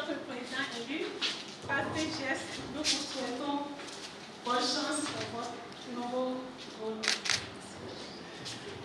notre président élu. Par ces gestes, nous vous souhaitons bonne chance pour votre nouveau rôle.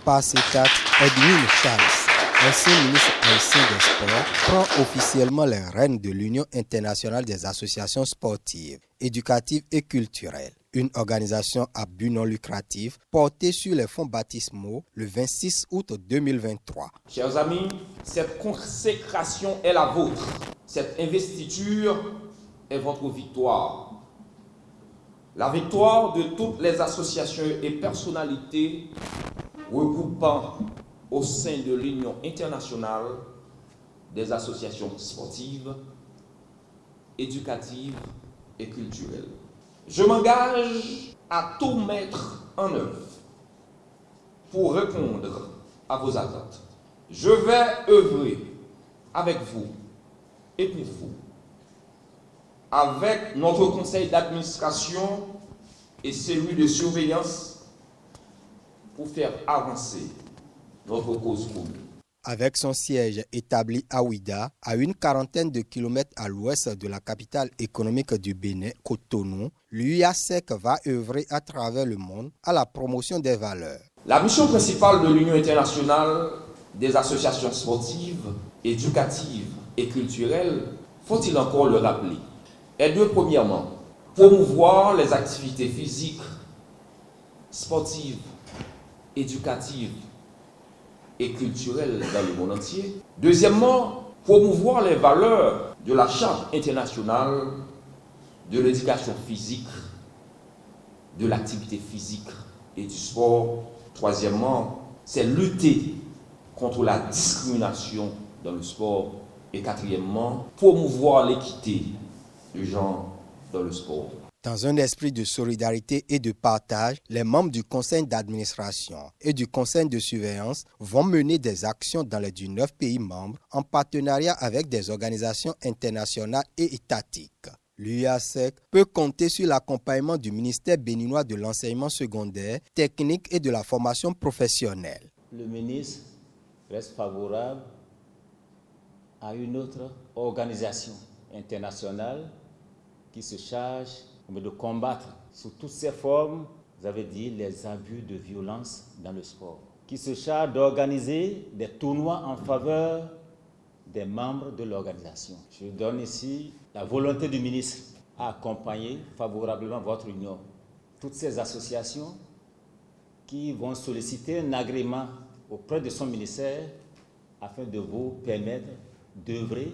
Par ces quatre, Edwin Charles, ancien ministre haïtien des Sports, prend officiellement les rênes de l'Union internationale des associations sportives, éducatives et culturelles, une organisation à but non lucratif portée sur les fonds baptismaux le 26 août 2023. Chers amis, cette consécration est la vôtre. Cette investiture est votre victoire. La victoire de toutes les associations et personnalités regroupant au sein de l'Union internationale des associations sportives, éducatives et culturelles. Je m'engage à tout mettre en œuvre pour répondre à vos attentes. Je vais œuvrer avec vous et pour vous, avec notre conseil d'administration et celui de surveillance pour faire avancer notre cause commune. Avec son siège établi à Ouidah, à une quarantaine de kilomètres à l'ouest de la capitale économique du Bénin, Cotonou, l'UIASEC va œuvrer à travers le monde à la promotion des valeurs. La mission principale de l'Union internationale des associations sportives, éducatives et culturelles, faut-il encore le rappeler, est de, premièrement, promouvoir les activités physiques, sportives, éducatives et culturelles dans le monde entier. Deuxièmement, promouvoir les valeurs de la Charte internationale de l'éducation physique, de l'activité physique et du sport. Troisièmement, c'est lutter contre la discrimination dans le sport. Et quatrièmement, promouvoir l'équité de genre dans le sport. Dans un esprit de solidarité et de partage, les membres du conseil d'administration et du conseil de surveillance vont mener des actions dans les 19 pays membres en partenariat avec des organisations internationales et étatiques. L'UIASEC peut compter sur l'accompagnement du ministère béninois de l'enseignement secondaire, technique et de la formation professionnelle. Le ministre reste favorable à une autre organisation internationale qui se charge de combattre sous toutes ses formes, vous avez dit, les abus de violence dans le sport, qui se charge d'organiser des tournois en faveur des membres de l'organisation. Je donne ici la volonté du ministre à accompagner favorablement votre union. Toutes ces associations qui vont solliciter un agrément auprès de son ministère afin de vous permettre d'œuvrer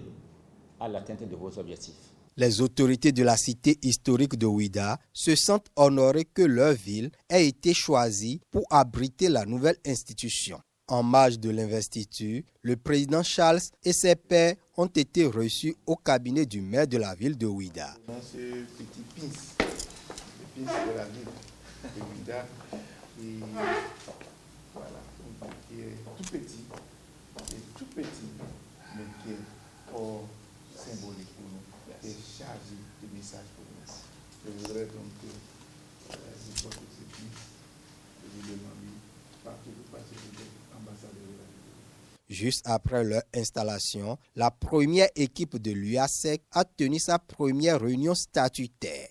à l'atteinte de vos objectifs. Les autorités de la cité historique de Ouidah se sentent honorées que leur ville ait été choisie pour abriter la nouvelle institution. En marge de l'investiture, le président Charles et ses pairs ont été reçus au cabinet du maire de la ville de Ouidah. Dans ce petit pince de la ville de Ouidah, et voilà, qui est tout petit, mais qui est fort symbolique pour nous, qui est chargé de messages pour nous. Je voudrais donc que je porte ce pince, je vous demande partout de passer de l'ambassadeur de la ville. Juste après leur installation, la première équipe de l'UIASEC a tenu sa première réunion statutaire.